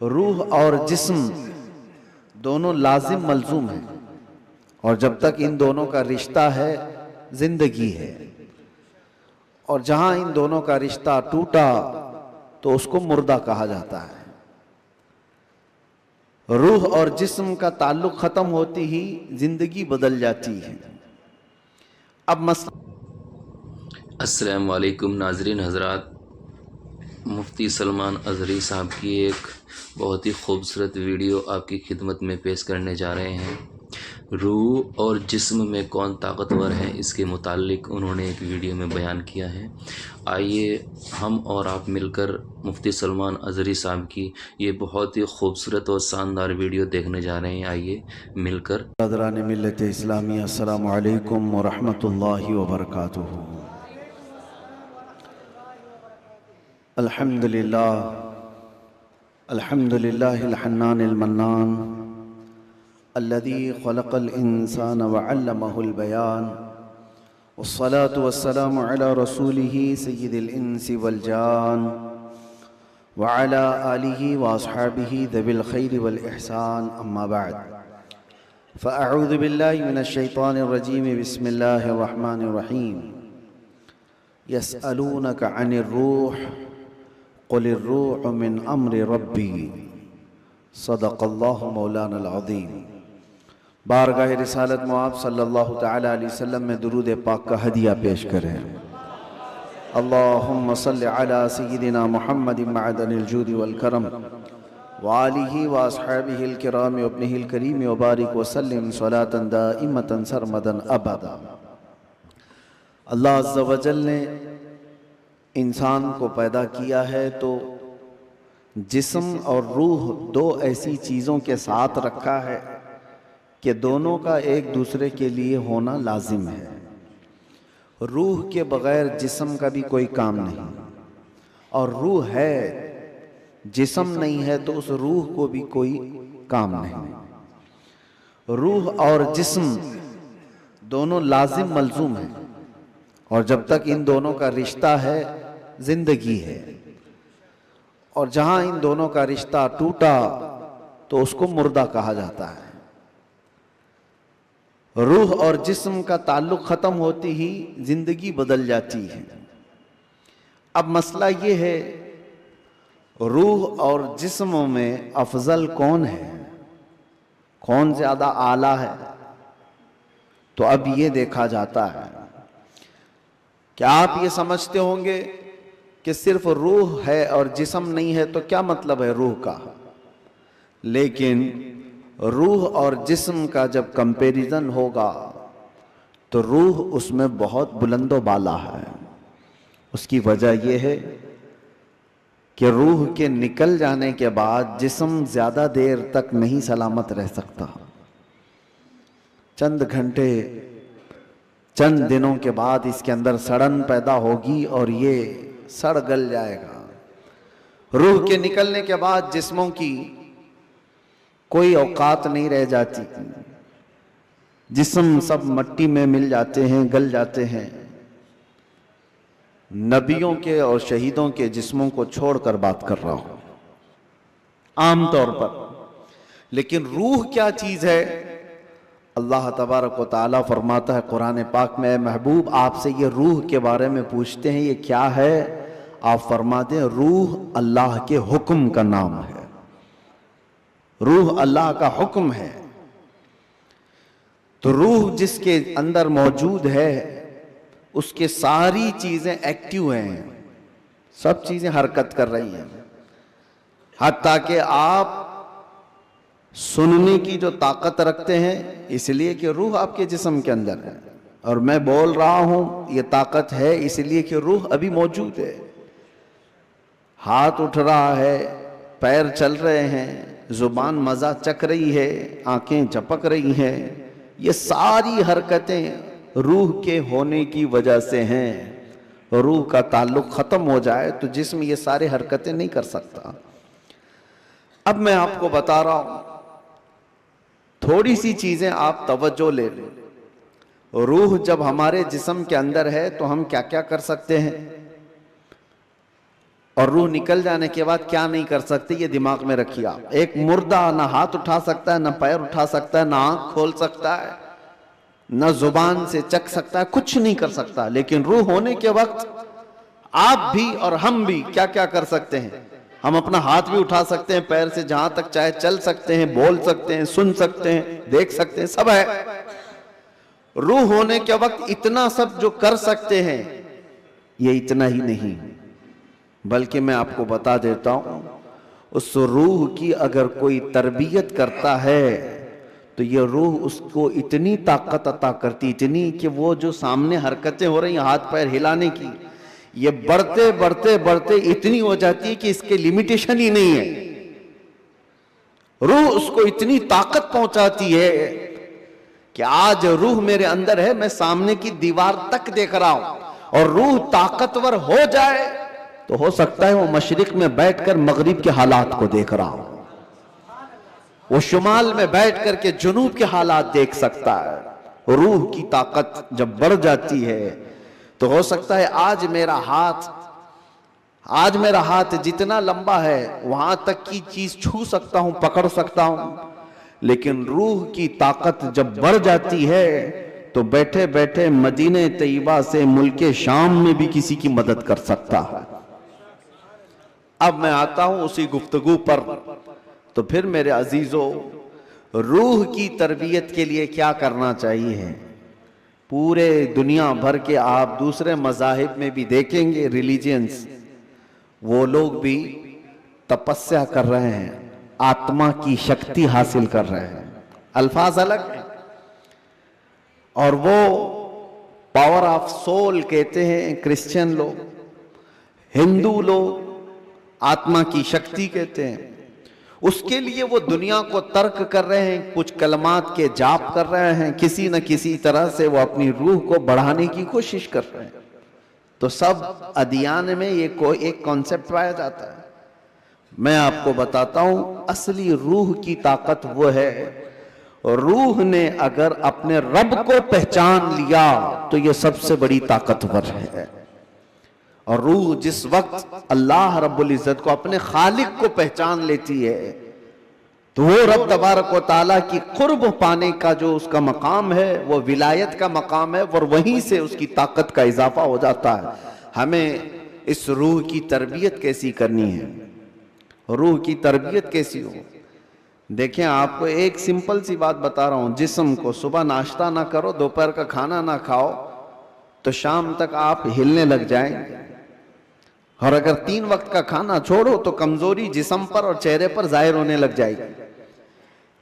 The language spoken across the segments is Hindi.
रूह और जिस्म दोनों लाजिम मलजूम हैं, और जब तक इन दोनों का रिश्ता है जिंदगी है, और जहां इन दोनों का रिश्ता टूटा तो उसको मुर्दा कहा जाता है। रूह और जिस्म का ताल्लुक खत्म होती ही जिंदगी बदल जाती है। अब मसला अस्सलाम वालेकुम नाजरीन हज़रात, मुफ्ती सलमान अज़हरी साहब की एक बहुत ही खूबसूरत वीडियो आपकी खिदमत में पेश करने जा रहे हैं। रूह और जिस्म में कौन ताकतवर है, इसके मुतालिक उन्होंने एक वीडियो में बयान किया है। आइए हम और आप मिलकर मुफ्ती सलमान अज़हरी साहब की ये बहुत ही खूबसूरत और शानदार वीडियो देखने जा रहे हैं। आइए मिलकर। हज़रात मिल्लत इस्लामिया, अस्सलामु अलैकुम व रहमतुल्लाहि व बरकातुहू। अल्हम्दुलिल्लाह अल्हम्दुलिल्लाहिल हन्नानिल मन्नान अल्लज़ी ख़लक़ल इंसान व अल्लमहुल बयान, वस्सलातु वस्सलामु अला रसूलिही सय्यिदिल इंसी वल जान व अला आलिही व अस्हाबिही ज़विल खैरि वल इहसान, अम्मा बाद। फ़अऊज़ु बिल्लाहि मिनश शैतानिर रजीम, बिस्मिल्लाहिर रहमानिर रहीम। यसअलूनका अनिर रूह क़ुलिर रूह मिन अम्रि रब्बी, सदक़ल्लाहु मौलानल अज़ीम। बारगाह रिसालत मुआब सल्लल्लाहु तआला अलैहि वसल्लम में दुरूद पाक का हदिया पेश करें। अल्लाहुम्मा सल्लि अला सय्यिदिना मुहम्मदिन मअदनिल जूदि वल करम व आलिही व अस्हाबिहिल किराम व इब्निहिल करीम व बारिक व सल्लिम सलातन दाइमतन सरमदन अबदा। अल्लाह अज़्ज़ा व जल ने इंसान को पैदा किया है तो जिस्म और रूह दो ऐसी चीज़ों के साथ रखा है कि दोनों का एक दूसरे के लिए होना लाजिम है। रूह के बग़ैर जिस्म का भी कोई काम नहीं, और रूह है, जिस्म नहीं है तो उस रूह को भी कोई काम नहीं। रूह और जिस्म दोनों लाजिम मलजूम हैं, और जब तक इन दोनों का रिश्ता है जिंदगी है, और जहां इन दोनों का रिश्ता टूटा तो उसको मुर्दा कहा जाता है। रूह और जिस्म का ताल्लुक खत्म होती ही जिंदगी बदल जाती है। अब मसला ये है, रूह और जिस्म में अफजल कौन है, कौन ज्यादा आला है? तो अब ये देखा जाता है। क्या आप ये समझते होंगे कि सिर्फ रूह है और जिस्म नहीं है, तो क्या मतलब है रूह का? लेकिन रूह और जिस्म का जब कंपैरिजन होगा तो रूह उसमें बहुत बुलंदो बाला है। उसकी वजह यह है कि रूह के निकल जाने के बाद जिस्म ज्यादा देर तक नहीं सलामत रह सकता। चंद घंटे, चंद दिनों के बाद इसके अंदर सड़न पैदा होगी और ये सड़ गल जाएगा। रूह के निकलने के बाद जिस्मों की कोई औकात नहीं रह जाती। जिस्म सब मट्टी में मिल जाते हैं, गल जाते हैं। नबियों के और शहीदों के जिस्मों को छोड़कर बात कर रहा हूं आमतौर पर। लेकिन रूह क्या चीज है? अल्लाह तबारक व तआला फरमाता है कुरान पाक में, महबूब आपसे ये रूह के बारे में पूछते हैं, ये क्या है? आप फरमा दें, रूह अल्लाह के हुक्म का नाम है। रूह अल्लाह का हुक्म है। तो रूह जिसके अंदर मौजूद है उसके सारी चीजें एक्टिव हैं, सब चीजें हरकत कर रही हैं। हत्ता कि आप सुनने की जो ताकत रखते हैं, इसलिए कि रूह आपके जिस्म के अंदर है, और मैं बोल रहा हूं ये ताकत है इसलिए कि रूह अभी मौजूद है। हाथ उठ रहा है, पैर चल रहे हैं, जुबान मजा चख रही है, आंखें झपक रही हैं, ये सारी हरकतें रूह के होने की वजह से हैं। रूह का ताल्लुक खत्म हो जाए तो जिस्म ये सारे हरकतें नहीं कर सकता। अब मैं आपको बता रहा हूं, थोड़ी सी चीजें आप तवज्जो ले लें। रूह जब हमारे जिस्म के अंदर है तो हम क्या क्या कर सकते हैं? और रूह निकल जाने के बाद क्या नहीं कर सकती, ये दिमाग में रखिए आप। एक मुर्दा ना हाथ उठा सकता है, ना पैर उठा सकता है, ना आंख खोल सकता है, ना जुबान से चख सकता है, कुछ नहीं कर सकता। लेकिन रूह होने के वक्त आप भी और हम भी क्या क्या कर सकते हैं। हम अपना हाथ भी उठा सकते हैं, पैर से जहां तक चाहे चल सकते हैं, बोल सकते हैं, सुन सकते हैं, देख सकते हैं, सब है। रूह होने के वक्त इतना सब जो कर सकते हैं, ये इतना ही नहीं, बल्कि मैं आपको बता देता हूं, उस रूह की अगर कोई तरबियत करता है तो ये रूह उसको इतनी ताकत अता करती, इतनी कि वो जो सामने हरकतें हो रही हैं हाथ पैर हिलाने की, ये बढ़ते बढ़ते बढ़ते इतनी हो जाती है कि इसके लिमिटेशन ही नहीं है। रूह उसको इतनी ताकत पहुंचाती है कि आज रूह मेरे अंदर है, मैं सामने की दीवार तक देख रहा हूं, और रूह ताकतवर हो जाए तो हो सकता है वो मशरिक में बैठकर मगरिब के हालात को देख रहा हो, वो शुमाल में बैठ करके जुनूब के हालात देख सकता है। रूह की ताकत जब बढ़ जाती है तो हो सकता है आज मेरा हाथ जितना लंबा है वहां तक की चीज छू सकता हूं, पकड़ सकता हूं, लेकिन रूह की ताकत जब बढ़ जाती है तो बैठे बैठे मदीने तैयबा से मुल्के शाम में भी किसी की मदद कर सकता है। अब मैं आता हूं उसी गुफ्तगू पर। तो फिर मेरे अजीजों, रूह की तरबियत के लिए क्या करना चाहिए? पूरे दुनिया भर के आप दूसरे मज़ाहिब में भी देखेंगे, रिलीजियंस, वो लोग भी तपस्या कर रहे हैं, आत्मा की शक्ति हासिल कर रहे हैं। अल्फाज अलग है, और वो पावर ऑफ सोल कहते हैं क्रिश्चियन लोग, हिंदू लोग आत्मा की शक्ति कहते हैं। उसके लिए वो दुनिया को तर्क कर रहे हैं, कुछ कलमात के जाप कर रहे हैं, किसी न किसी तरह से वो अपनी रूह को बढ़ाने की कोशिश कर रहे हैं। तो सब अदियान में ये कोई एक कॉन्सेप्ट पाया जाता है। मैं आपको बताता हूं, असली रूह की ताकत वो है, रूह ने अगर अपने रब को पहचान लिया तो ये सबसे बड़ी ताकतवर है। और रूह जिस वक्त अल्लाह रब्बुल इज्जत को, अपने खालिक को पहचान लेती है, तो वो रब तबारक व तआला की कुर्ब पाने का जो उसका मकाम है, वो विलायत का मकाम है, और वहीं से उसकी ताकत का इजाफा हो जाता है। हमें इस रूह की तरबियत कैसी करनी है, रूह की तरबियत कैसी हो? देखें, आपको एक सिंपल सी बात बता रहा हूं, जिस्म को सुबह नाश्ता ना करो, दोपहर का खाना ना खाओ, तो शाम तक आप हिलने लग जाएंगे। और अगर 3 वक्त का खाना छोड़ो तो कमजोरी जिस्म पर और चेहरे पर जाहिर होने लग जाएगी।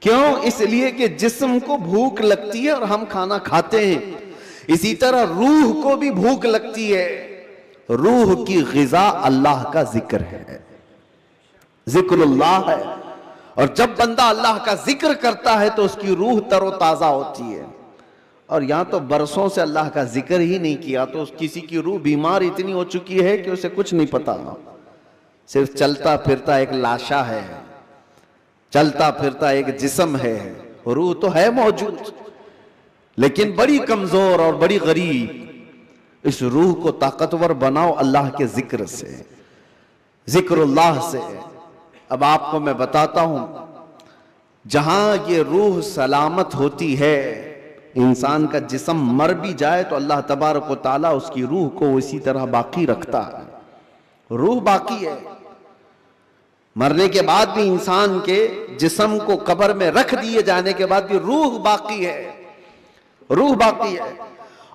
क्यों? इसलिए कि जिस्म को भूख लगती है और हम खाना खाते हैं। इसी तरह रूह को भी भूख लगती है। रूह की ग़िज़ा अल्लाह का जिक्र है, जिक्रुल्लाह है। और जब बंदा अल्लाह का जिक्र करता है तो उसकी रूह तरोताजा होती है। और यहां तो बरसों से अल्लाह का जिक्र ही नहीं किया तो किसी की रूह बीमार इतनी हो चुकी है कि उसे कुछ नहीं पता, सिर्फ चलता फिरता एक लाशा है, चलता फिरता एक जिस्म है, रूह तो है मौजूद लेकिन बड़ी कमजोर और बड़ी गरीब। इस रूह को ताकतवर बनाओ अल्लाह के जिक्र से, जिक्रुल्लाह से। अब आपको मैं बताता हूं, जहां ये रूह सलामत होती है, इंसान का जिस्म मर भी जाए तो अल्लाह तबारक व तआला उसकी रूह को इसी तरह बाकी रखता है। रूह बाकी है, मरने के बाद भी इंसान के जिस्म को कब्र में रख दिए जाने के बाद भी रूह बाकी है, रूह बाकी है।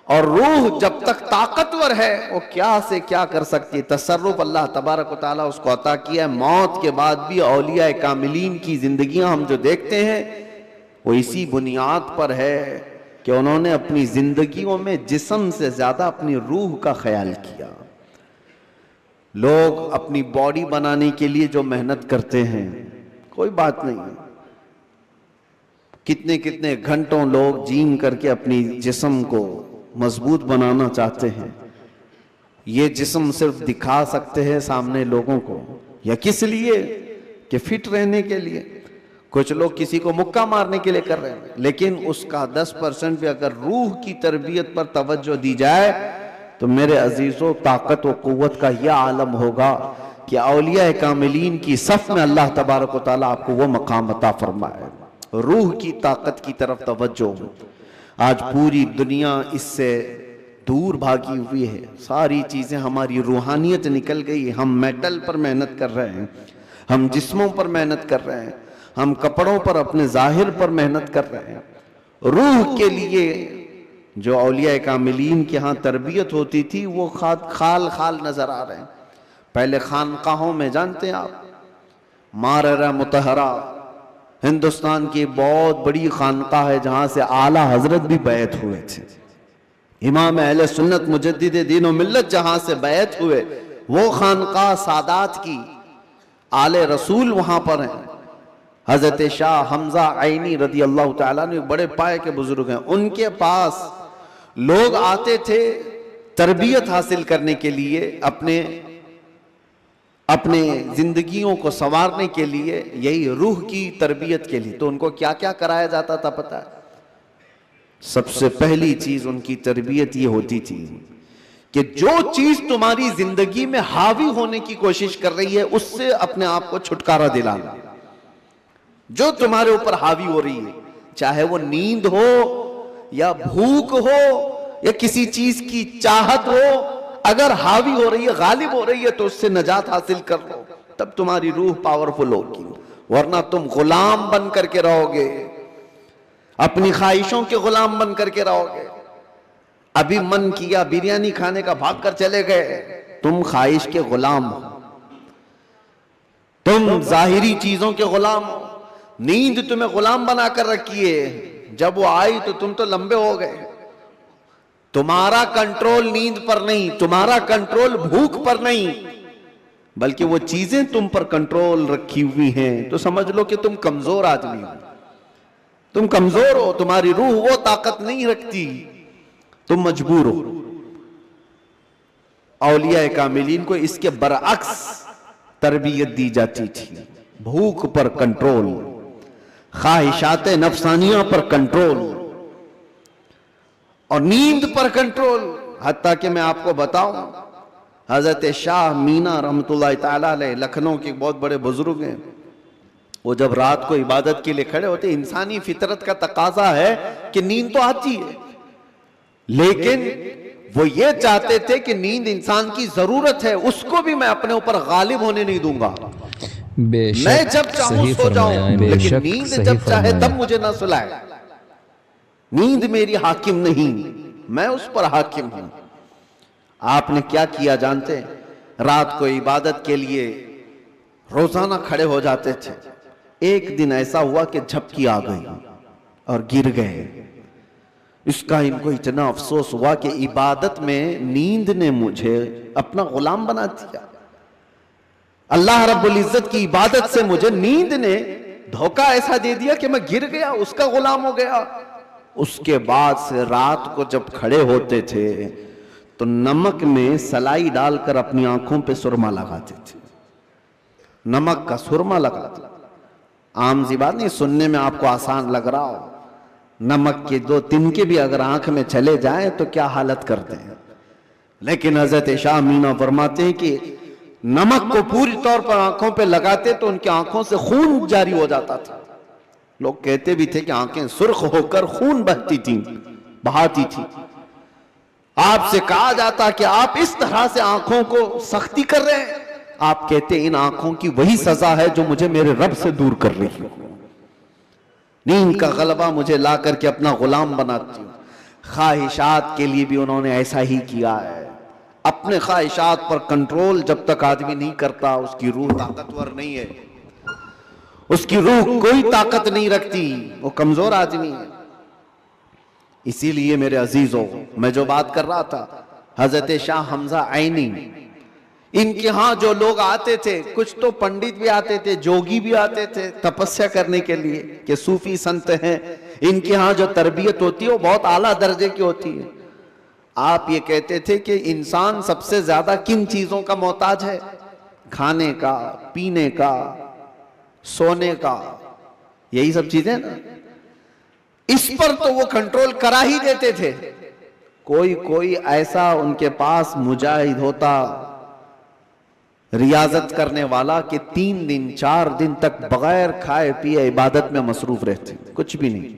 और रूह जब तक ताकतवर है वो क्या से क्या कर सकती है। तसर्रुफ अल्लाह तबारक व तआला उसको अता किया है। मौत के बाद भी औलिया कामिलीन की जिंदगियां हम जो देखते हैं वो इसी बुनियाद पर है कि उन्होंने अपनी जिंदगियों में जिस्म से ज्यादा अपनी रूह का ख्याल किया। लोग अपनी बॉडी बनाने के लिए जो मेहनत करते हैं, कोई बात नहीं, कितने कितने घंटों लोग जिम करके अपनी जिस्म को मजबूत बनाना चाहते हैं। ये जिस्म सिर्फ दिखा सकते हैं सामने लोगों को, या किस लिए कि फिट रहने के लिए। कुछ लोग किसी को मुक्का मारने के लिए कर रहे हैं, लेकिन उसका 10% भी अगर रूह की तरबियत पर तवज्जो दी जाए तो मेरे अजीजों ताकत व कुव्वत का यह आलम होगा कि औलिया कामिलीन की सफ में अल्लाह तबारक व तआला आपको वो मकाम अता फरमाए। रूह की ताकत की तरफ तवज्जो। आज पूरी दुनिया इससे दूर भागी हुई है, सारी चीजें, हमारी रूहानियत निकल गई। हम मेटल पर मेहनत कर रहे हैं, हम जिस्मों पर मेहनत कर रहे हैं, हम कपड़ों पर, अपने जाहिर पर मेहनत कर रहे हैं। रूह के लिए जो औलिया कामिलीन के यहाँ तरबियत होती थी वो खाल खाल नजर आ रहे हैं। पहले खानकाहों में, जानते हैं आप, माररा मुतहरा हिंदुस्तान की बहुत बड़ी खानकाह है जहां से आला हजरत भी बैत हुए थे। इमाम अहले सुन्नत मुजद्दिद दीन व मिल्लत जहां से बैत हुए, वो खानकाह सादात की, आले रसूल वहां पर हैं। हजरत शाह हमजा आइनी रदी अल्लाह तआला ने, बड़े पाए के बुजुर्ग हैं, उनके पास लोग आते थे तरबियत हासिल करने के लिए, अपने जिंदगियों को संवारने के लिए, यही रूह की तरबियत के लिए। तो उनको क्या क्या कराया जाता था पता है? सबसे पहली चीज उनकी तरबियत ये होती थी कि जो चीज तुम्हारी जिंदगी में हावी होने की कोशिश कर रही है उससे अपने आप को छुटकारा दिलाना। जो तुम्हारे ऊपर हावी हो रही है, चाहे वो नींद हो या भूख हो या किसी चीज की चाहत हो, अगर हावी हो रही है, गालिब हो रही है, तो उससे नजात हासिल कर लो, तब तुम्हारी रूह पावरफुल होगी। वरना तुम गुलाम बन करके रहोगे, अपनी ख्वाहिशों के गुलाम बन करके रहोगे। अभी मन किया बिरयानी खाने का, भाग कर चले गए, तुम ख्वाहिश के गुलाम हो, तुम जाहिरी चीजों के गुलाम हो। नींद तुम्हें गुलाम बनाकर रखी है, जब वो आई तो तुम तो लंबे हो गए। तुम्हारा कंट्रोल नींद पर नहीं, तुम्हारा कंट्रोल भूख पर नहीं, बल्कि वो चीजें तुम पर कंट्रोल रखी हुई हैं। तो समझ लो कि तुम कमजोर आदमी हो, तुम कमजोर हो, तुम्हारी रूह वो ताकत नहीं रखती, तुम मजबूर हो। औलिया कामिलीन को इसके बरअक्स तरबियत दी जाती थी। भूख पर कंट्रोल, ख्वाहिशात नफसानिया पर कंट्रोल और नींद पर कंट्रोल। हत्ता कि मैं आपको बताऊं, हजरत शाह मीना रहमतुल्लाह ताला अलैह लखनऊ के बहुत बड़े बुजुर्ग हैं, वो जब रात को इबादत के लिए खड़े होते, इंसानी फितरत का तकाजा है कि नींद तो आती है, लेकिन वो ये चाहते थे कि नींद इंसान की जरूरत है, उसको भी मैं अपने ऊपर गालिब होने नहीं दूंगा। मैं जब चाहूं सो जाऊं, लेकिन नींद जब चाहे तब मुझे ना सुलाए। नींद मेरी हाकिम नहीं, मैं उस पर हाकिम हूं। आपने क्या किया जानते हैं? रात को इबादत के लिए रोजाना खड़े हो जाते थे। एक दिन ऐसा हुआ कि झपकी आ गई और गिर गए। इसका इनको इतना अफसोस हुआ कि इबादत में नींद ने मुझे अपना गुलाम बना दिया। अल्लाह रब्बुल इज्जत की इबादत से मुझे नींद ने धोखा ऐसा दे दिया कि मैं गिर गया, उसका गुलाम हो गया। उसके बाद से रात को जब खड़े होते थे तो नमक में सलाई डालकर अपनी आंखों पे सुरमा लगाते थे, नमक का सुरमा लगाते। आम सी बात नहीं, सुनने में आपको आसान लग रहा हो, नमक के 2 तिनके भी अगर आंख में चले जाएं तो क्या हालत करते हैं। लेकिन हजरत शाह मीना फरमाते हैं कि नमक को पूरी तौर पर आंखों पे लगाते तो उनकी आंखों से खून जारी हो जाता था। लोग कहते भी थे कि आंखें सुर्ख होकर खून बहती थी, बहाती थी। आपसे कहा जाता कि आप इस तरह से आंखों को सख्ती कर रहे हैं, आप कहते इन आंखों की वही सजा है जो मुझे मेरे रब से दूर कर रही है। नींद का गलबा मुझे ला करके अपना गुलाम बनाती हूं। ख्वाहिशात के लिए भी उन्होंने ऐसा ही किया है। अपने ख्वाहिशात पर कंट्रोल जब तक आदमी नहीं करता, उसकी रूह ताकतवर नहीं है, उसकी रूह कोई ताकत नहीं रखती, वो कमजोर आदमी है। इसीलिए मेरे अजीजों, मैं जो बात कर रहा था, हजरत शाह हमजा आइनी, इनके यहाँ जो लोग आते थे, कुछ तो पंडित भी आते थे, जोगी भी आते थे तपस्या करने के लिए, कि सूफी संत हैं, इनके यहाँ जो तरबियत होती है वो बहुत आला दर्जे की होती है। आप ये कहते थे कि इंसान सबसे ज्यादा किन चीजों का मोहताज है? खाने का, पीने का, सोने का, यही सब चीजें ना। इस पर तो वो कंट्रोल करा ही देते थे। कोई कोई ऐसा उनके पास मुजाहिद होता रियाजत करने वाला कि 3 दिन 4 दिन तक बगैर खाए पिए इबादत में मसरूफ रहते, कुछ भी नहीं।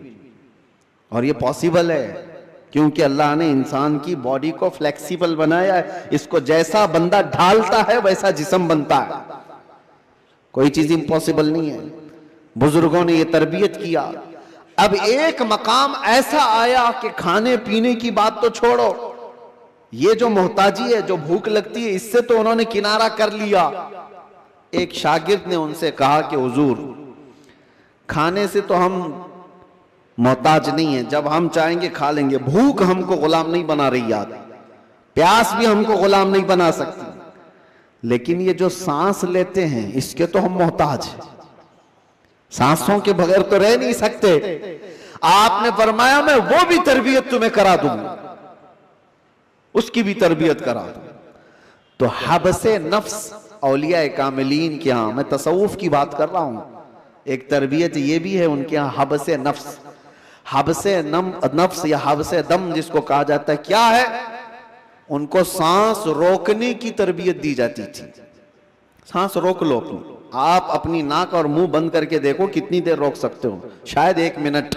और ये पॉसिबल है क्योंकि अल्लाह ने इंसान की बॉडी को फ्लेक्सिबल बनाया है। इसको जैसा बंदा ढालता है वैसा जिस्म बनता है, कोई चीज इम्पॉसिबल नहीं है। बुजुर्गों ने ये तरबियत किया। अब एक मकाम ऐसा आया कि खाने पीने की बात तो छोड़ो, ये जो मोहताजी है, जो भूख लगती है, इससे तो उन्होंने किनारा कर लिया। एक शागिर्द ने उनसे कहा कि हुजूर, खाने से तो हम मोहताज नहीं है, जब हम चाहेंगे खा लेंगे, भूख हमको गुलाम नहीं बना रही याद, प्यास भी हमको गुलाम नहीं बना सकती, लेकिन ये जो सांस लेते हैं इसके तो हम मोहताज हैं, सांसों के बगैर तो रह नहीं सकते। आपने फरमाया मैं वो भी तरबियत तुम्हें करा दूंगा, उसकी भी तरबियत करा दूं। तो हबसे नफ्स औलिया कामिलीन के यहां, मैं तसव्वुफ की बात कर रहा हूं, एक तरबियत ये भी है उनके यहां, हबसे नफ्स, हबसे नफ्स या हबसे दम जिसको कहा जाता है, क्या है? उनको सांस रोकने की तरबियत दी जाती थी। सांस रोक लो अपनी, आप अपनी नाक और मुंह बंद करके देखो कितनी देर रोक सकते हो, शायद 1 मिनट,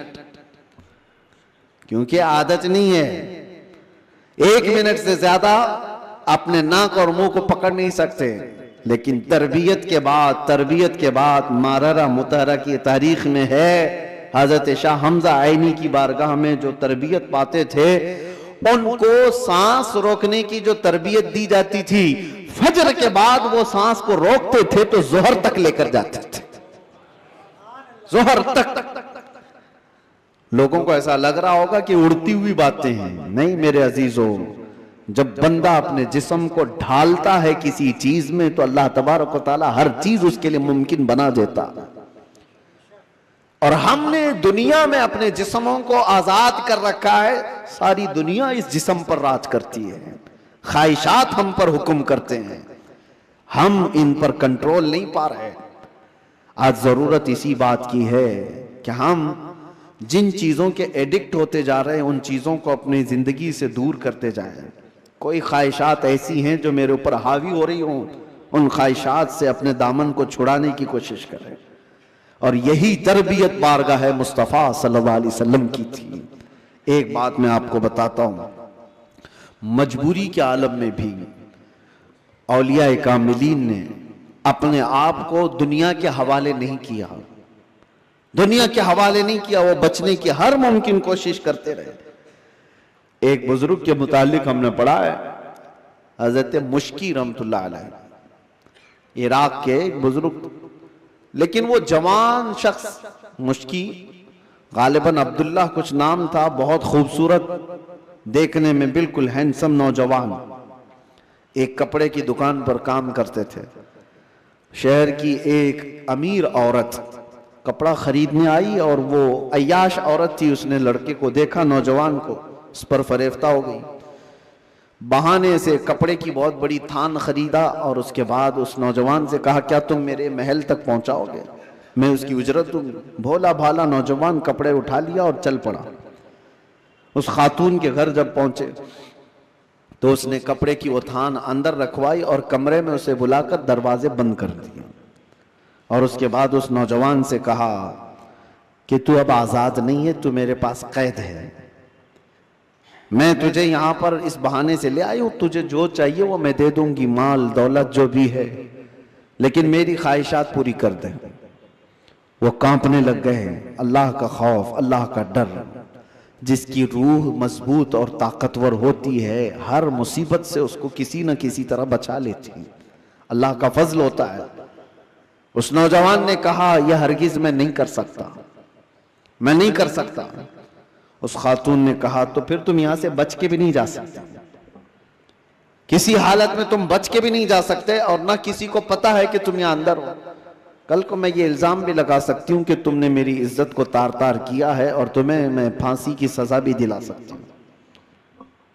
क्योंकि आदत नहीं है। 1 मिनट से ज्यादा अपने नाक और मुंह को पकड़ नहीं सकते। लेकिन तरबियत के बाद माररा मुतारा की तारीख में है, हजरत शाह हमजा आइनी की बारगाह में जो तरबियत पाते थे, उनको सांस रोकने की जो तरबियत दी जाती थी, फजर के बाद वो सांस को रोकते थे तो जोहर तक लेकर जाते थे, जोहर तक। लोगों को ऐसा लग रहा होगा कि उड़ती हुई बातें हैं, नहीं मेरे अजीजों, जब बंदा अपने जिस्म को ढालता है किसी चीज में तो अल्लाह तबारक व तआला हर चीज उसके लिए मुमकिन बना देता। और हमने दुनिया में अपने जिस्मों को आजाद कर रखा है, सारी दुनिया इस जिस्म पर राज करती है, ख्वाहिशात हम पर हुक्म करते हैं, हम इन पर कंट्रोल नहीं पा रहे। आज जरूरत इसी बात की है कि हम जिन चीजों के एडिक्ट होते जा रहे हैं उन चीजों को अपनी जिंदगी से दूर करते जाएं। कोई ख्वाहिशात ऐसी हैं जो मेरे ऊपर हावी हो रही हों, उन ख्वाहिशात से अपने दामन को छुड़ाने की कोशिश करें। और यही तरबियत बारगाह मुस्तफ़ा सल्लल्लाहु अलैहि वसल्लम की थी। एक बात मैं आपको बताता हूं, मजबूरी के आलम में भी औलिया कामिलीन ने अपने आप को दुनिया के हवाले नहीं किया, दुनिया के हवाले नहीं किया, वो बचने की हर मुमकिन कोशिश करते रहे। एक बुजुर्ग के मुतालिक हमने पढ़ा है, हजरत मुश्की रहमतुल्लाह अलैह, इराक के बुजुर्ग, लेकिन वो जवान शख्स, मुश्की गालिबन अब्दुल्लाह कुछ नाम था, बहुत खूबसूरत, देखने में बिल्कुल हैंडसम नौजवान, एक कपड़े की दुकान पर काम करते थे। शहर की एक अमीर औरत कपड़ा खरीदने आई और वो अय्याश औरत थी, उसने लड़के को देखा, नौजवान को, उस पर फरेफ्ता हो गई। बहाने से कपड़े की बहुत बड़ी थान खरीदा और उसके बाद उस नौजवान से कहा, क्या तुम मेरे महल तक पहुंचाओगे, मैं उसकी उजरत दूंगा। भोला भाला नौजवान कपड़े उठा लिया और चल पड़ा। उस खातून के घर जब पहुंचे तो उसने कपड़े की वो थान अंदर रखवाई और कमरे में उसे बुलाकर दरवाजे बंद कर दिए। और उसके बाद उस नौजवान से कहा कि तू अब आजाद नहीं है, तू मेरे पास कैद है, मैं तुझे यहां पर इस बहाने से ले आई हूं, तुझे जो चाहिए वो मैं दे दूंगी, माल दौलत जो भी है, लेकिन मेरी ख्वाहिशात पूरी कर दे। वो कांपने लग गए। अल्लाह का खौफ, अल्लाह का डर, जिसकी रूह मजबूत और ताकतवर होती है, हर मुसीबत से उसको किसी न किसी तरह बचा लेती है, अल्लाह का फजल होता है। उस नौजवान ने कहा, यह हरगिज मैं नहीं कर सकता, मैं नहीं कर सकता। उस खातून ने कहा, तो फिर तुम यहां से बच के भी नहीं जा सकते, किसी हालत में तुम बच के भी नहीं जा सकते, और ना किसी को पता है कि तुम यहां अंदर हो। कल को मैं ये इल्जाम भी लगा सकती हूं कि तुमने मेरी इज्जत को तार तार किया है और तुम्हें मैं फांसी की सजा भी दिला सकती हूं।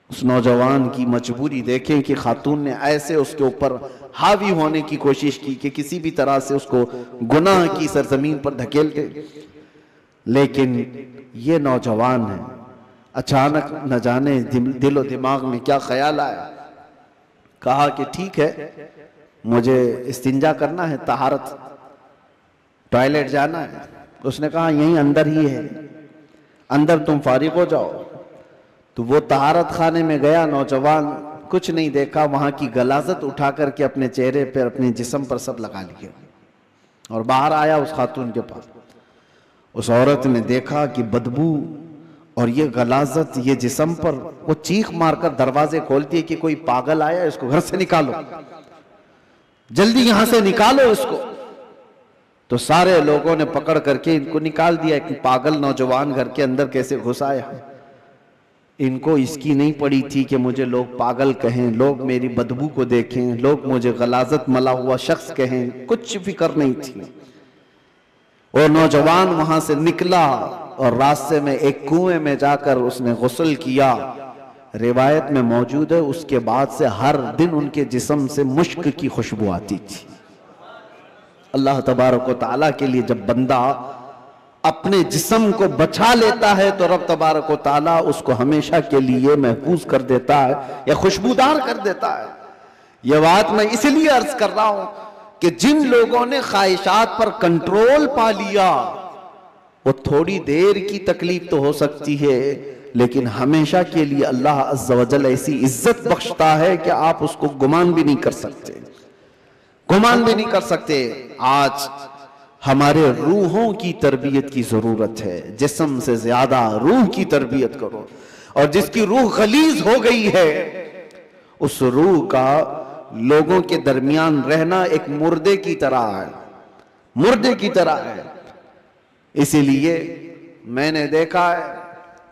उस नौजवान की मजबूरी देखें कि खातून ने ऐसे उसके ऊपर हावी होने की कोशिश की कि किसी भी तरह से उसको गुनाह की सरजमीन पर धकेल दे। लेकिन ये नौजवान है, अचानक न जाने दिलो दिमाग में क्या ख्याल आया, कहा कि ठीक है, मुझे इस्तिंजा करना है, तहारत, टॉयलेट जाना है। उसने कहा यहीं अंदर ही है, अंदर तुम फारिग हो जाओ। तो वो तहारत खाने में गया, नौजवान कुछ नहीं देखा, वहां की गलाजत उठा करके अपने चेहरे पर, अपने जिस्म पर सब लगा लिया और बाहर आया उस खातून के पास। उस औरत ने देखा कि बदबू और ये गलाजत ये जिस्म पर, वो चीख मारकर दरवाजे खोलती है कि कोई पागल आया, इसको घर से निकालो, जल्दी यहां से निकालो इसको। तो सारे लोगों ने पकड़ करके इनको निकाल दिया कि पागल नौजवान घर के अंदर कैसे घुस आया। इनको इसकी नहीं पड़ी थी कि मुझे लोग पागल कहें, लोग मेरी बदबू को देखें, लोग मुझे गलाजत मला हुआ शख्स कहें, कुछ फिक्र नहीं थी। और नौजवान वहां से निकला और रास्ते में एक कुएं में जाकर उसने गुस्ल किया। रिवायत में मौजूद है उसके बाद से हर दिन उनके जिस्म से मुश्क की खुशबू आती थी। अल्लाह तबारक व तआला के लिए जब बंदा अपने जिस्म को बचा लेता है तो रब तबारक व तआला उसको हमेशा के लिए महफूज कर देता है या खुशबूदार कर देता है। यह बात मैं इसलिए अर्ज कर रहा हूं कि जिन लोगों ने ख्वाहिशात पर कंट्रोल पा लिया, वो थोड़ी देर की तकलीफ तो हो सकती है, लेकिन हमेशा के लिए अल्लाह अज़्ज़ व जल ऐसी इज्जत बख्शता है कि आप उसको गुमान भी नहीं कर सकते, गुमान भी नहीं कर सकते। आज हमारे रूहों की तरबियत की जरूरत है, जिस्म से ज्यादा रूह की तरबियत करो। और जिसकी रूह गलीज हो गई है, उस रूह का लोगों के दरमियान रहना एक मुर्दे की तरह है, मुर्दे की तरह है। इसीलिए मैंने देखा है,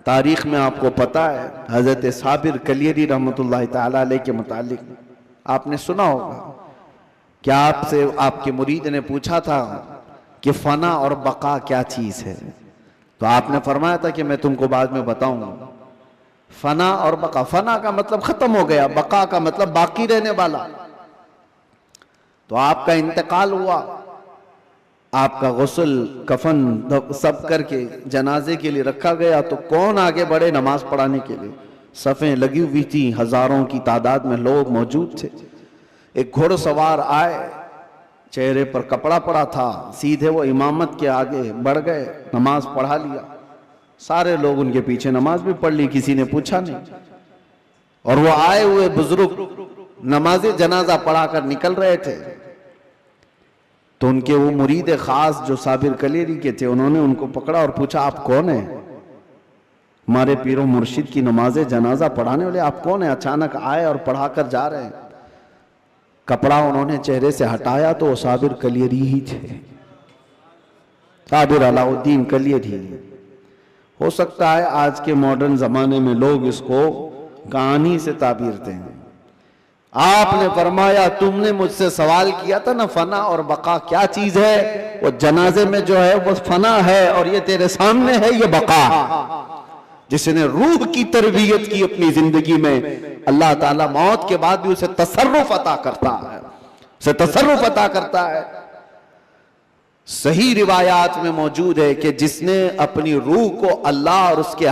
तारीख में आपको पता है, हजरत साबिर कलियरी रहमतुल्लाह ताला अलैह के मुतालिक आपने सुना होगा क्या आपसे आपके मुरीद ने पूछा था कि फना और बका क्या चीज है, तो आपने फरमाया था कि मैं तुमको बाद में बताऊंगा। फना और बका, फना का मतलब खत्म हो गया, बका का मतलब बाकी रहने वाला। तो आपका इंतकाल हुआ, आपका गुस्ल कफन सब करके जनाजे के लिए रखा गया, तो कौन आगे बढ़े नमाज पढ़ाने के लिए? सफ़ें लगी हुई थी, हजारों की तादाद में लोग मौजूद थे। एक घुड़सवार आए, चेहरे पर कपड़ा पड़ा था, सीधे वो इमामत के आगे बढ़ गए, नमाज पढ़ा लिया। सारे लोग उनके पीछे नमाज भी पढ़ ली, किसी ने पूछा नहीं। और वो आए हुए बुजुर्ग नमाज जनाजा पढ़ाकर निकल रहे थे, तो उनके वो मुरीद खास जो साबिर कलेरी के थे, उन्होंने उनको पकड़ा और पूछा आप कौन है? हमारे पीरो मुर्शिद की नमाज जनाजा पढ़ाने वाले आप कौन है? अचानक आए और पढ़ाकर जा रहे हैं। कपड़ा उन्होंने चेहरे से हटाया तो वो साबिर कलियरी ही थे, साबिर अलाउद्दीन कलियरी। हो सकता है आज के मॉडर्न जमाने में लोग इसको कहानी से ताबीर दें। आपने फरमाया तुमने मुझसे सवाल किया था ना फना और बका क्या चीज है, वो जनाजे में जो है वो फना है और ये तेरे सामने है ये बका। जिसने रूह की तरबियत की अपनी जिंदगी में, अल्लाह ताला मौत के बाद भी उसे तसर्रुफ अता करता है, उसे तसर्रुफ अता करता है। सही रिवायात में मौजूद है कि जिसने अपनी रूह को अल्लाह और उसके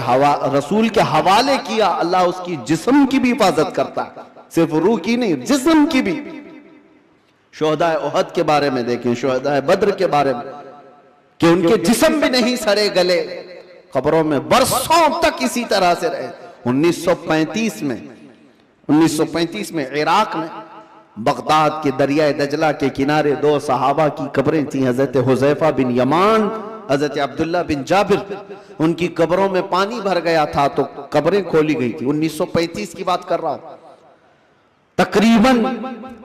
रसूल के हवाले किया, अल्लाह उसकी जिस्म की भी हिफाजत करता है, सिर्फ रूह की नहीं जिस्म की भी। शुहदाए उहद के बारे में देखें, शुहदाए बद्र के बारे में, कि उनके जिस्म भी नहीं सड़े गले, कब्रों में बरसों तक इसी तरह से रहे। 1935 में इराक में बगदाद के दरियाए दजला के किनारे दो सहाबा की कब्रें थी, हजरत हुज़ैफा बिन यमान, हजरत अब्दुल्ला बिन जाबिर। उनकी कब्रों में पानी भर गया था तो कब्रें खोली गई थी। 1935 की बात कर रहा हूं। तकरीबन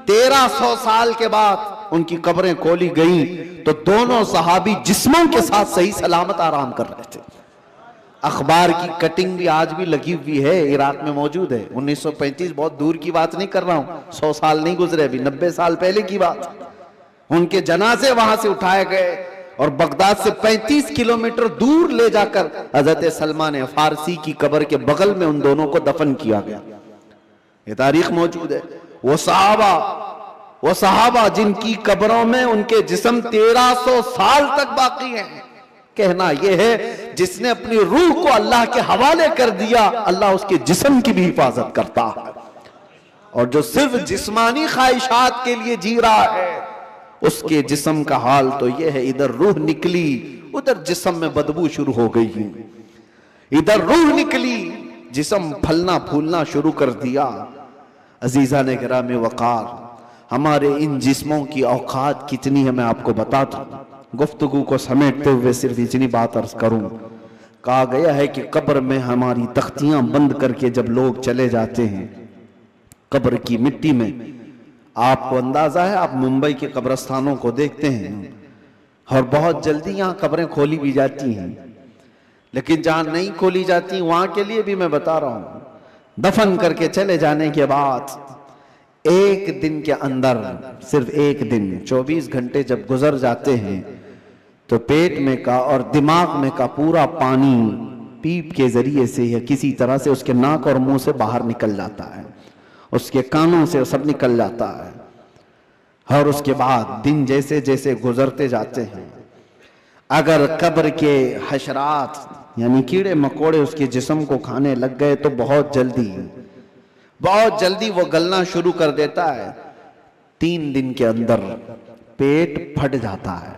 1300 साल के बाद उनकी कब्रें खोली गई तो दोनों सहाबी जिस्मों के साथ सही सलामत आराम कर रहे थे। अखबार की कटिंग भी आज भी लगी हुई है, इराक में मौजूद है। 1935 बहुत दूर की बात नहीं कर रहा हूं, 100 साल नहीं गुजरे, अभी 90 साल पहले की बात। उनके जनाजे वहां से उठाए गए और बगदाद से 35 किलोमीटर दूर ले जाकर हजरत सलमान फारसी की कब्र के बगल में उन दोनों को दफन किया गया। ये तारीख मौजूद है। वो सहाबा जिनकी कब्रों में उनके जिस्म 1300 साल तक बाकी हैं। कहना यह है जिसने अपनी रूह को अल्लाह के हवाले कर दिया, अल्लाह उसके जिस्म की भी हिफाजत करता है। और जो सिर्फ जिस्मानी ख्वाहिशात के लिए जी रहा है उसके जिस्म का हाल तो यह है, इधर रूह निकली उधर जिस्म में बदबू शुरू हो गई, इधर रूह निकली जिस्म फलना फूलना शुरू कर दिया। अजीजा ने गिरामे वकार, हमारे इन जिस्मों की औकात कितनी है मैं आपको बताता हूं। गुफ्तगू को समेटते हुए सिर्फ इतनी बात अर्ज करूं, कहा गया है कि कब्र में हमारी तख्तियां बंद करके जब लोग चले जाते हैं कब्र की मिट्टी में, आपको अंदाजा है, आप मुंबई के कब्रस्तानों को देखते हैं और बहुत जल्दी यहाँ कब्रें खोली भी जाती हैं, लेकिन जहां नहीं खोली जाती वहां के लिए भी मैं बता रहा हूं, दफन करके चले जाने के बाद एक दिन के अंदर, सिर्फ एक दिन 24 घंटे जब गुजर जाते हैं तो पेट में का और दिमाग में का पूरा पानी पीप के जरिए से या किसी तरह से उसके नाक और मुंह से बाहर निकल जाता है, उसके कानों से सब निकल जाता है। और उसके बाद दिन जैसे जैसे गुजरते जाते हैं, अगर कब्र के हशरात यानी कीड़े मकोड़े उसके जिस्म को खाने लग गए तो बहुत जल्दी वो गलना शुरू कर देता है। 3 दिन के अंदर पेट फट जाता है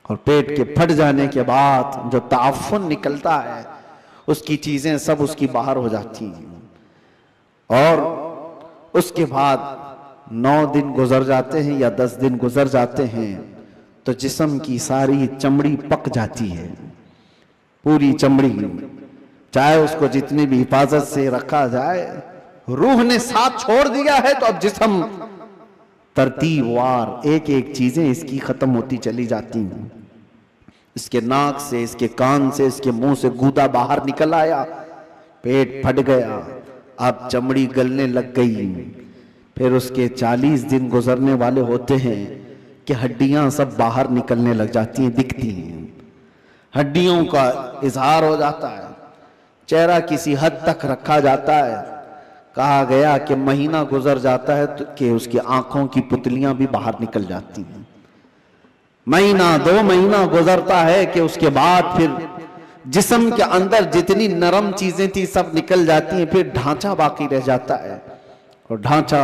और पेट के फट जाने के बाद जो ताफुन निकलता है उसकी चीजें सब उसकी बाहर हो जाती हैं। और उसके बाद 9 दिन गुजर जाते हैं या 10 दिन गुजर जाते हैं तो जिस्म की सारी चमड़ी पक जाती है, पूरी चमड़ी, चाहे उसको जितनी भी हिफाजत से रखा जाए, रूह ने साथ छोड़ दिया है तो अब जिस्म तरतीबवार एक एक चीजें इसकी खत्म होती चली जाती हैं। इसके नाक से, इसके कान से, इसके मुंह से गूदा बाहर निकल आया, पेट फट गया, अब चमड़ी गलने लग गई। फिर उसके 40 दिन गुजरने वाले होते हैं कि हड्डियां सब बाहर निकलने लग जाती हैं, दिखती हैं, हड्डियों का इजहार हो जाता है, चेहरा किसी हद तक रखा जाता है। कहा गया कि महीना गुजर जाता है तो कि उसकी आंखों की पुतलियां भी बाहर निकल जाती हैं। महीना 2 महीना गुजरता है कि उसके बाद फिर जिस्म के अंदर जितनी नरम चीजें थी सब निकल जाती हैं, फिर ढांचा बाकी रह जाता है और ढांचा,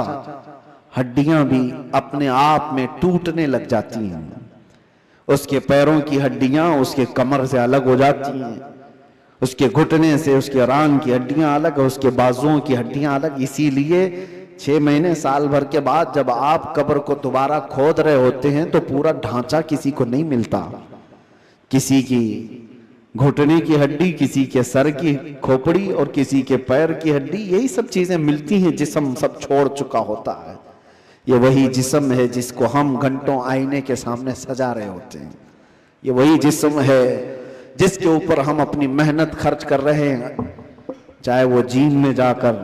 हड्डियां भी अपने आप में टूटने लग जाती हैं। उसके पैरों की हड्डियां उसके कमर से अलग हो जाती हैं, उसके घुटने से उसके रान की हड्डियां अलग, उसके बाजुओं की हड्डियां अलग। इसीलिए 6 महीने साल भर के बाद जब आप कब्र को दोबारा खोद रहे होते हैं तो पूरा ढांचा किसी को नहीं मिलता, किसी की घुटने की हड्डी, किसी के सर की खोपड़ी और किसी के पैर की हड्डी, यही सब चीजें मिलती हैं, जिस्म सब छोड़ चुका होता है। ये वही जिस्म है जिसको हम घंटों आईने के सामने सजा रहे होते हैं, ये वही जिस्म है जिसके ऊपर हम अपनी मेहनत खर्च कर रहे हैं, चाहे वो जिम में जाकर,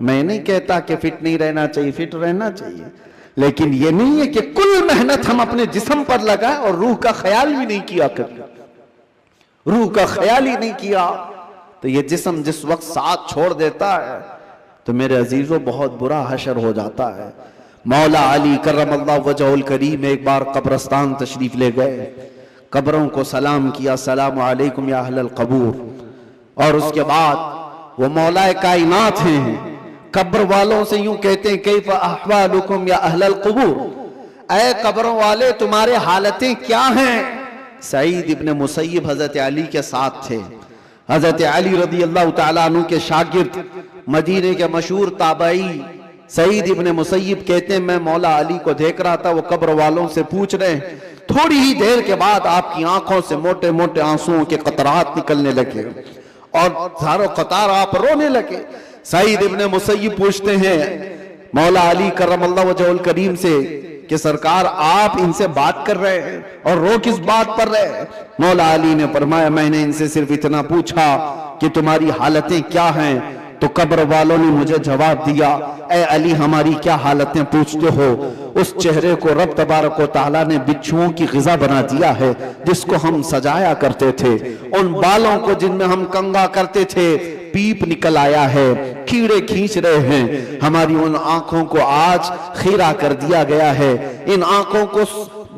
मैं नहीं कहता कि फिट नहीं रहना चाहिए, फिट रहना चाहिए, लेकिन ये नहीं है कि कुल मेहनत हम अपने जिस्म पर लगाएं और रूह का ख्याल भी नहीं किया कभी, रूह का ख्याल ही नहीं किया तो ये जिस्म जिस वक्त साथ छोड़ देता है तो मेरे अजीजों बहुत बुरा हशर हो जाता है। मौला अली करमल्लाहु वजहुल करीम एक बार कब्रस्तान तशरीफ ले गए, कब्रों को सलाम किया, सलाम अलैकुम या अहलल कबूर, और उसके बाद वो मौला कायनात हैं, कब्र वालों से यूं कहते हैं कैफ अहवालुकुम या अहलल कबूर, ऐ कब्रों वाले तुम्हारे हालतें क्या हैं। सईद इब्ने मुसय्यब हजरत अली के साथ थे, हजरत अली रदी अल्लाह तआला अन्हु के शागिर्द, मदीने के मशहूर ताबई सईद इब्ने मुसय्यब कहते हैं मैं मौला अली को देख रहा था, वो कब्र वालों से पूछ रहे हैं, थोड़ी ही देर के बाद आपकी आंखों से मोटे मोटे आंसुओं के कतरात निकलने लगे और धारो कतार आप रोने लगे। सईद इब्ने मुसय्यब पूछते हैं मौला अली करमल्लाहु वजहुल करीम से कि सरकार आप इनसे बात कर रहे हैं और रो किस बात पर रहे हैं। मौला अली ने फरमाया मैंने इनसे सिर्फ इतना पूछा कि तुम्हारी हालतें क्या हैं, तो कब्र वालों ने मुझे जवाब दिया ए अली हमारी क्या हालतें पूछते हो, उस चेहरे को रब तबारक व तआला ने बिच्छुओं की ग़िज़ा बना दिया है जिसको हम सजाया करते थे, उन बालों को जिनमें हम कंगा करते थे पीप निकल आया है, कीड़े खींच रहे हैं, हमारी उन आंखों को आज खीरा कर दिया गया है, इन आंखों को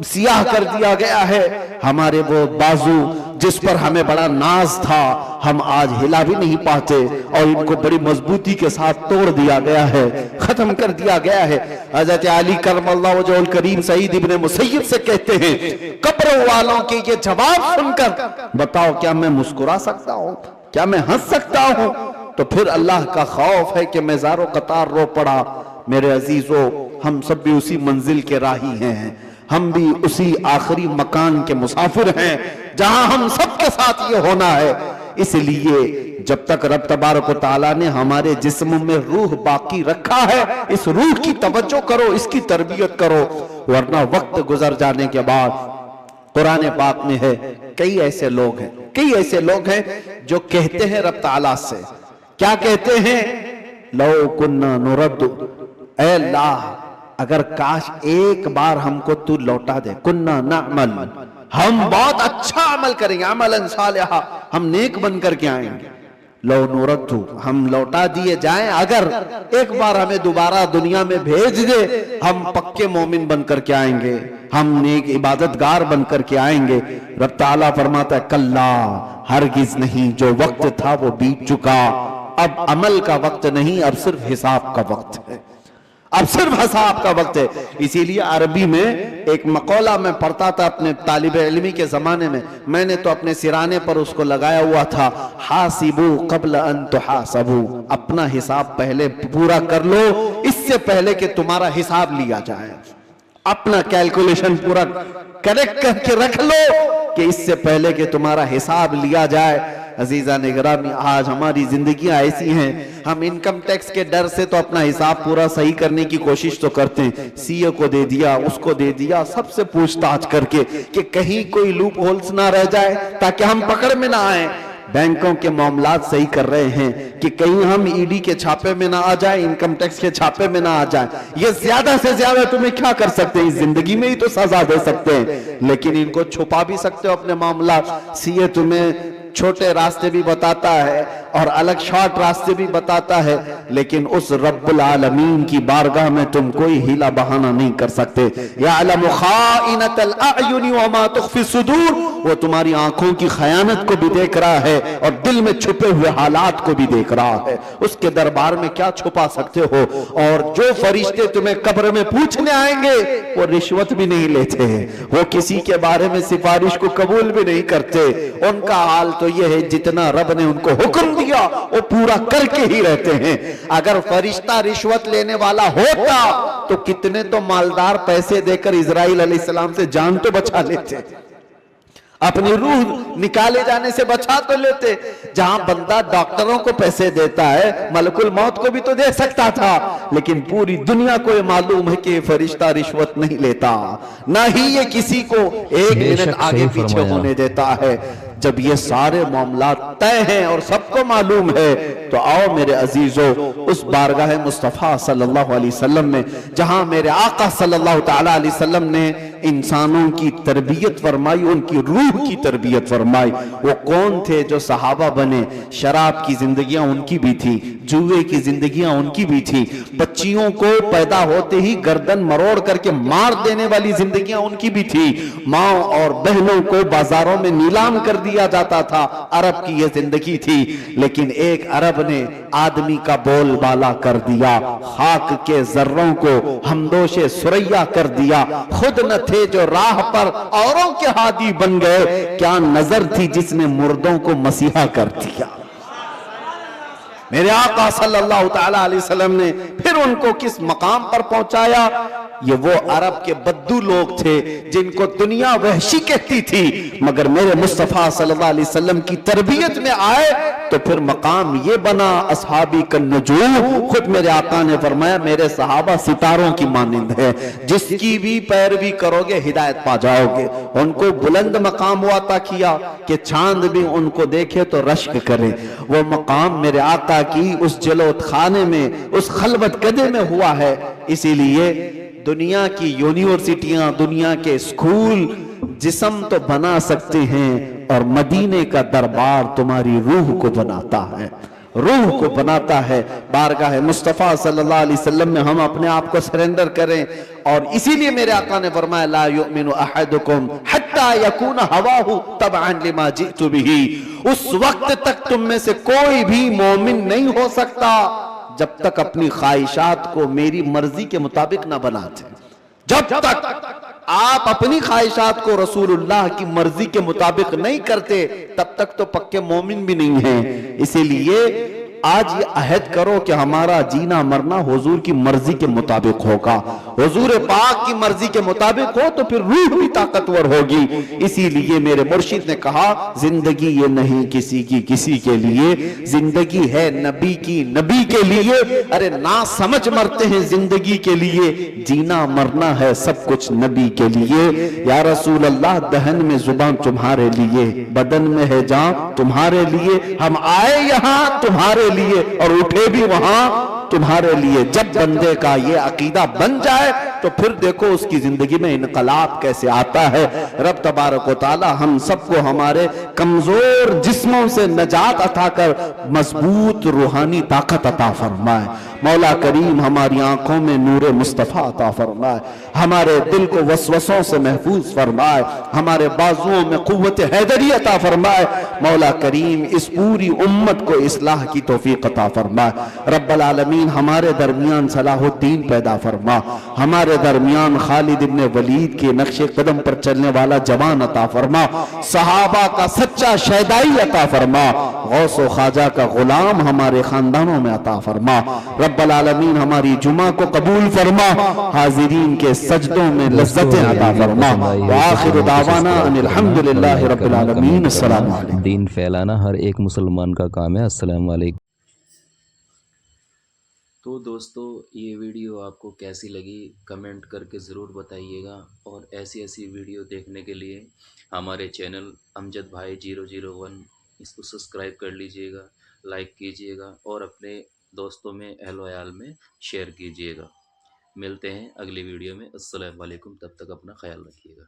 सियाह कर दिया गया है, हमारे वो बाजू जिस पर हमें बड़ा नाज था, हम आज हिला भी नहीं पाते और इनको बड़ी मजबूती के साथ तोड़ दिया गया है, खत्म कर दिया गया है। हजरत अली करमल्लाहु वजहुल करीम सईद इब्ने मुसय्यब से कहते हैं, कब्र वालों के ये जवाब सुनकर बताओ क्या मैं मुस्कुरा सकता हूं, क्या मैं हंस सकता हूं? तो फिर अल्लाह का खौफ है कि मैं ज़ारो कतार रो पड़ा। मेरे अजीजों, हम सब भी उसी मंजिल के राही हैं, हम भी उसी आखिरी मकान के मुसाफिर हैं जहां हम सबके साथ ये होना है। इसलिए जब तक रब तबारक व तआला ने हमारे जिस्म में रूह बाकी रखा है, इस रूह की तवज्जो करो, इसकी तरबियत करो, वरना वक्त गुजर जाने के बाद कुरान पाक में है, कई ऐसे लोग हैं जो कहते हैं रब तआला से, क्या कहते हैं? लौ कुन्ना नुरद्दु, ऐ अल्लाह अगर काश एक बार हमको तू लौटा दे, कुन्ना नअमल, हम बहुत अच्छा अमल करेंगे, अमलन सालिहा, हम नेक बन करके आएंगे। लौ नुरद्दु, हम लौटा दिए जाएं, अगर एक बार हमें दोबारा दुनिया में भेज दे, हम पक्के मोमिन बन करके आएंगे, हम नेक इबादतगार बन करके आएंगे। रब ताला फरमाता है, कल्ला, हरगिज नहीं, जो वक्त था वो बीत चुका, अब अमल का वक्त नहीं, अब सिर्फ हिसाब का वक्त है, अब सिर्फ हिसाब का वक्त है। इसीलिए अरबी में एक मकौला मैं पढ़ता था अपने तालिब इल्मी के जमाने में, मैंने तो अपने सिराने पर उसको लगाया हुआ था, हासिबू क़ब्ल अन तुहासबू, अपना हिसाब पहले पूरा कर लो, इससे पहले कि तुम्हारा हिसाब लिया जाए। अपना कैलकुलेशन पूरा करेक्ट करके रख लो कि इससे पहले कि तुम्हारा हिसाब लिया जाए। अजीजा निगरामी, आज हमारी जिंदगियां ऐसी हैं, हम इनकम टैक्स के डर से तो अपना हिसाब पूरा सही करने की कोशिश तो करते हैं, सीए को दे दिया, उसको दे दिया, सबसे पूछताछ करके कि कहीं कोई लूप होल्स ना रह जाए ताकि हम पकड़ में ना आए। बैंकों के मामलात सही कर रहे हैं कि कहीं हम ईडी के छापे में ना आ जाए, इनकम टैक्स के छापे में ना आ जाए। ये ज्यादा से ज्यादा तुम्हें क्या कर सकते हैं, इस जिंदगी में ही तो सजा दे सकते हैं, लेकिन इनको छुपा भी सकते हो अपने मामलात। सीए तुम्हें छोटे रास्ते भी बताता है और अलग शॉर्ट रास्ते भी बताता है, लेकिन उस रब्बुल आलमीन की बारगाह में तुम कोई हीला बहाना नहीं कर सकते। यअलमु खाइनतल अयुनि व मा तुख्फी सुदूर, वो तुम्हारी आंखों की खयानत को भी देख रहा है और दिल में छुपे हुए हालात को भी देख रहा है। उसके दरबार में क्या छुपा सकते हो? और जो फरिश्ते तुम्हें कब्र में पूछने आएंगे वो रिश्वत भी नहीं लेते हैं, वो किसी के बारे में सिफारिश को कबूल भी नहीं करते। उनका हाल तो ये है, जितना रब ने उनको हुक्म दिया वो पूरा करके ही रहते हैं। अगर फरिश्ता रिश्वत लेने वाला होता तो कितने तो मालदार पैसे देकर इजराइल अलैहिस्सलाम से जान तो बचा लेते, अपनी रूह निकाले जाने से बचा तो लेते। जहां बंदा डॉक्टरों को पैसे देता है, मलकुल मौत को भी तो दे सकता था, लेकिन पूरी दुनिया को ये मालूम है कि ये फरिश्ता रिश्वत नहीं लेता, ना ही ये किसी को एक मिनट आगे पीछे होने देता है। जब ये सारे मामला तय हैं और सबको मालूम है, तो आओ मेरे अजीजों, उस बारगाह मुस्तफ़ा सल्लल्लाहु अलैहि वसल्लम में, जहां मेरे आका सल्लल्लाहु ताला अलैहि वसल्लम ने इंसानों की तरबियत फरमाई, उनकी रूह की तरबियत फरमाई। वो कौन थे जो सहाबा बने? शराब की जिंदगियां उनकी भी थी, जुए की जिंदगियां उनकी भी थी, बच्चियों को पैदा होते ही गर्दन मरोड़ करके मार देने वाली जिंदगियां उनकी भी थी, माँ और बहनों को बाजारों में नीलाम कर दिया जाता था, अरब की यह जिंदगी थी। लेकिन एक अरब ने आदमी का बोलबाला कर दिया, खाक के जर्रों को हमदोशे सुरैया कर दिया, खुद न थे जो राह पर औरों के हादी बन गए, क्या नजर थी जिसने मुर्दों को मसीहा कर दिया। मेरे आका सल्लल्लाहु ताला अलैहि वसल्लम ने फिर उनको किस मकाम पर पहुंचाया? ये वो अरब के बद्दू लोग थे जिनको दुनिया वहशी कहती थी, मगर मेरे मुस्तफा सल्लल्लाहु अलैहि वसल्लम की तरबियत में आए तो फिर मकाम ये बना, असहाबी का नजूम। खुद मेरे आका ने फरमाया, मेरे सहाबा सितारों की मानिंद है, जिसकी भी पैरवी करोगे हिदायत पा जाओगे। उनको बुलंद मकाम हुआ था किया कि चांद भी उनको देखे तो रश्क करे। वो मकाम मेरे आका की उस जलोत खाने में, उस खलवत कदे में हुआ है। इसीलिए दुनिया की यूनिवर्सिटियां, दुनिया के स्कूल जिस्म तो बना सकते हैं और मदीने का दरबार तुम्हारी रूह को बनाता है। रूह को बनाता है। बारगाह मुस्तफ़ा सल्लल्लाहु अलैहि वसल्लम में हम अपने आप को सरेंडर करें। और इसीलिए मेरे आका ने फरमाया ला युमिनु अहदुकुम हत्ता यकून हवाहु तबअन लिमा जितु बिही। उस वक्त तक तुम में से कोई भी मोमिन नहीं हो सकता जब तक अपनी ख्वाहिशात को मेरी मर्जी के मुताबिक ना बनाते। जब तक आप अपनी ख्वाहिशात को रसूलुल्लाह की मर्जी के मुताबिक नहीं करते तब तक तो पक्के मोमिन भी नहीं हैं। इसीलिए आज ये अहद करो कि हमारा जीना मरना हुजूर की मर्जी के मुताबिक होगा। हुजूर पाक की मर्जी के मुताबिक हो तो फिर रूह भी ताकतवर होगी। इसीलिए मेरे मुर्शिद ने कहा जिंदगी ये नहीं किसी की किसी के लिए, जिंदगी है नबी की नबी के लिए। अरे ना समझ मरते हैं जिंदगी के लिए, जीना मरना है सब कुछ नबी के लिए। या रसूल अल्लाह दहन में जुबान तुम्हारे लिए, बदन में है जान तुम्हारे लिए। हम आए यहाँ तुम्हारे लिए और उठे भी वहां तुम्हारे लिए। जब बंदे का ये अकीदा बन जाए तो फिर देखो उसकी जिंदगी में इनकलाब कैसे आता है। रब तबारक व तआला हम सबको हमारे कमजोर जिस्मों से नजात अता कर मजबूत रूहानी ताकत अता फरमाए। मौला करीम हमारी आंखों में नूरे मुस्तफा अता फरमाए, हमारे दिल को वसवसों से महफूज फरमाए, हमारे बाजुओं में कुव्वत हैदरी अता फरमाए। मौला करीम इस पूरी उम्मत को इस्लाह की तौफीक अता फरमाए। रब्बल आलमीन हमारे दरमियान सलाहुद्दीन पैदा फरमा, हमारे दरमियान खालिद इब्ने वलीद के नक्शे कदम पर चलने वाला जवान अता फरमा, सहाबा का सच्चा शहदाई अता फरमा, गौसो ख्वाजा का गुलाम हमारे खानदानों में अता फरमा। रब्बल आलमीन हमारी जुमा को कबूल फरमा, हाजिरीन के सजदों में लज्जतें अता फरमा। व आखिर दावाना अनिल हम्दुलिल्लाहि रब्बिल आलमीन। अस्सलामु अलैकुम। दीन फैलाना हर एक मुसलमान का काम है। अस्सलाम वालेकुम। तो दोस्तों ये वीडियो आपको कैसी लगी कमेंट करके ज़रूर बताइएगा। और ऐसी ऐसी वीडियो देखने के लिए हमारे चैनल अमजद भाई 001 इसको सब्सक्राइब कर लीजिएगा, लाइक कीजिएगा और अपने दोस्तों में अहल वयाल में शेयर कीजिएगा। मिलते हैं अगली वीडियो में। अस्सलाम वालेकुम, तब तक अपना ख्याल रखिएगा।